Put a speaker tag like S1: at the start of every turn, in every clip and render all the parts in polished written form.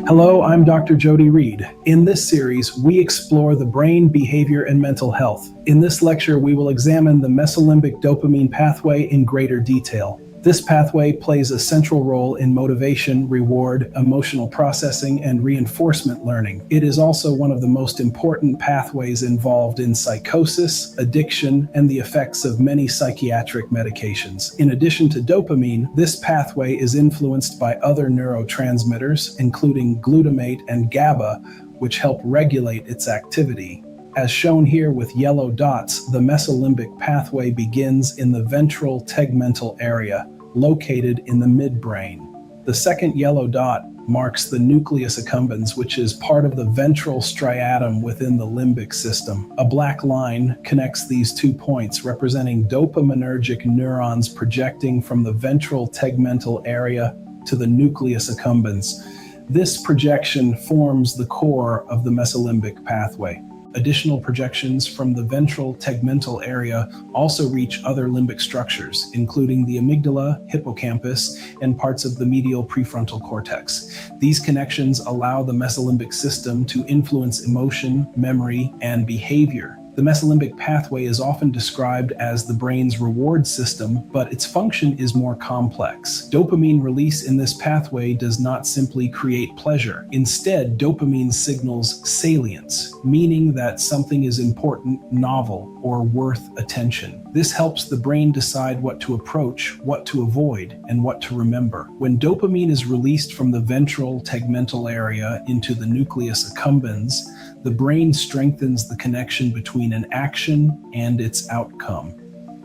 S1: Hello, I'm Dr. Jody Reed. In this series, we explore the brain, behavior, and mental health. In this lecture, we will examine the mesolimbic dopamine pathway in greater detail. This pathway plays a central role in motivation, reward, emotional processing, and reinforcement learning. It is also one of the most important pathways involved in psychosis, addiction, and the effects of many psychiatric medications. In addition to dopamine, this pathway is influenced by other neurotransmitters, including glutamate and GABA, which help regulate its activity. As shown here with yellow dots, the mesolimbic pathway begins in the ventral tegmental area, located in the midbrain. The second yellow dot marks the nucleus accumbens, which is part of the ventral striatum within the limbic system. A black line connects these 2 points, representing dopaminergic neurons projecting from the ventral tegmental area to the nucleus accumbens. This projection forms the core of the mesolimbic pathway. Additional projections from the ventral tegmental area also reach other limbic structures, including the amygdala, hippocampus, and parts of the medial prefrontal cortex. These connections allow the mesolimbic system to influence emotion, memory, and behavior. The mesolimbic pathway is often described as the brain's reward system, but its function is more complex. Dopamine release in this pathway does not simply create pleasure. Instead, dopamine signals salience, meaning that something is important, novel, or worth attention. This helps the brain decide what to approach, what to avoid, and what to remember. When dopamine is released from the ventral tegmental area into the nucleus accumbens, the brain strengthens the connection between an action and its outcome.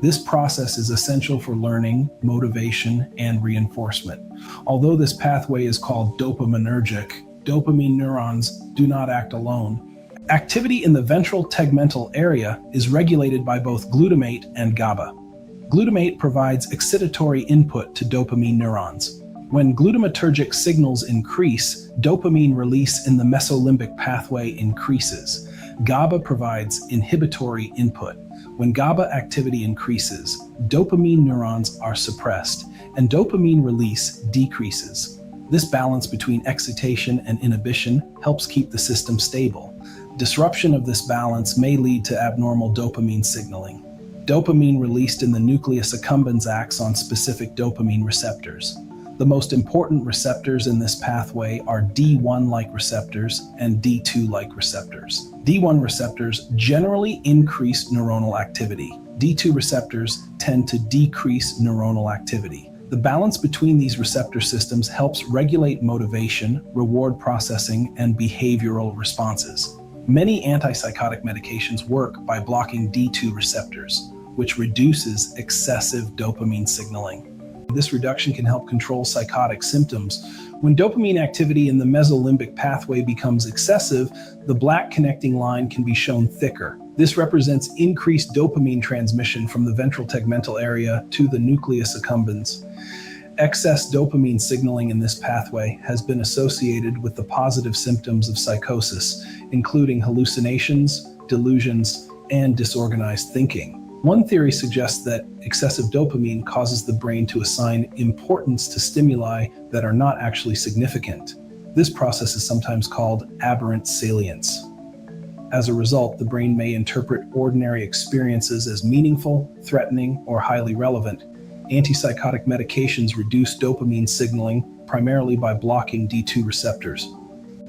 S1: This process is essential for learning, motivation, and reinforcement. Although this pathway is called dopaminergic, dopamine neurons do not act alone. Activity in the ventral tegmental area is regulated by both glutamate and GABA. Glutamate provides excitatory input to dopamine neurons. When glutamatergic signals increase, dopamine release in the mesolimbic pathway increases. GABA provides inhibitory input. When GABA activity increases, dopamine neurons are suppressed, and dopamine release decreases. This balance between excitation and inhibition helps keep the system stable. Disruption of this balance may lead to abnormal dopamine signaling. Dopamine released in the nucleus accumbens acts on specific dopamine receptors. The most important receptors in this pathway are D1-like receptors and D2-like receptors. D1 receptors generally increase neuronal activity. D2 receptors tend to decrease neuronal activity. The balance between these receptor systems helps regulate motivation, reward processing, and behavioral responses. Many antipsychotic medications work by blocking D2 receptors, which reduces excessive dopamine signaling. This reduction can help control psychotic symptoms. When dopamine activity in the mesolimbic pathway becomes excessive, the black connecting line can be shown thicker. This represents increased dopamine transmission from the ventral tegmental area to the nucleus accumbens. Excess dopamine signaling in this pathway has been associated with the positive symptoms of psychosis, including hallucinations, delusions, and disorganized thinking. One theory suggests that excessive dopamine causes the brain to assign importance to stimuli that are not actually significant. This process is sometimes called aberrant salience. As a result, the brain may interpret ordinary experiences as meaningful, threatening, or highly relevant. Antipsychotic medications reduce dopamine signaling primarily by blocking D2 receptors.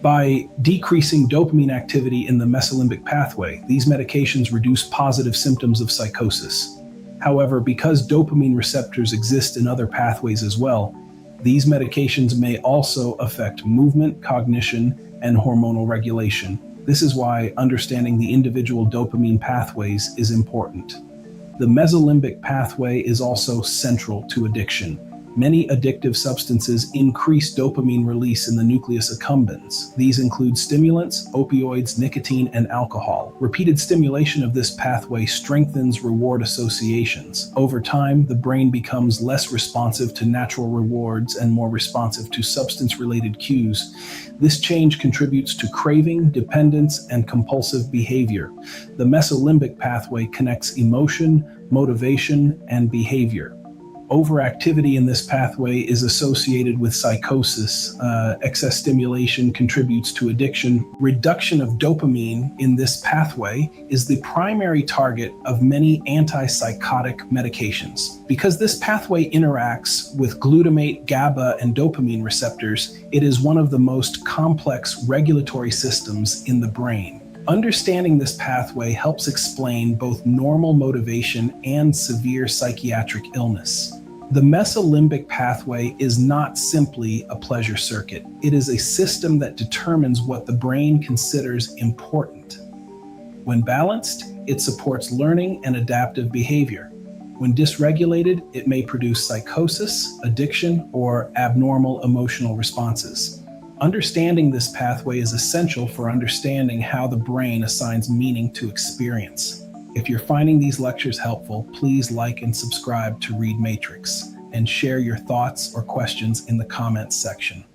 S1: By decreasing dopamine activity in the mesolimbic pathway, these medications reduce positive symptoms of psychosis. However, because dopamine receptors exist in other pathways as well, these medications may also affect movement, cognition, and hormonal regulation. This is why understanding the individual dopamine pathways is important. The mesolimbic pathway is also central to addiction. Many addictive substances increase dopamine release in the nucleus accumbens. These include stimulants, opioids, nicotine, and alcohol. Repeated stimulation of this pathway strengthens reward associations. Over time, the brain becomes less responsive to natural rewards and more responsive to substance-related cues. This change contributes to craving, dependence, and compulsive behavior. The mesolimbic pathway connects emotion, motivation, and behavior. Overactivity in this pathway is associated with psychosis. Excess stimulation contributes to addiction. Reduction of dopamine in this pathway is the primary target of many antipsychotic medications. Because this pathway interacts with glutamate, GABA, and dopamine receptors, it is one of the most complex regulatory systems in the brain. Understanding this pathway helps explain both normal motivation and severe psychiatric illness. The mesolimbic pathway is not simply a pleasure circuit. It is a system that determines what the brain considers important. When balanced, it supports learning and adaptive behavior. When dysregulated, it may produce psychosis, addiction, or abnormal emotional responses. Understanding this pathway is essential for understanding how the brain assigns meaning to experience. If you're finding these lectures helpful, please like and subscribe to Read Matrix and share your thoughts or questions in the comments section.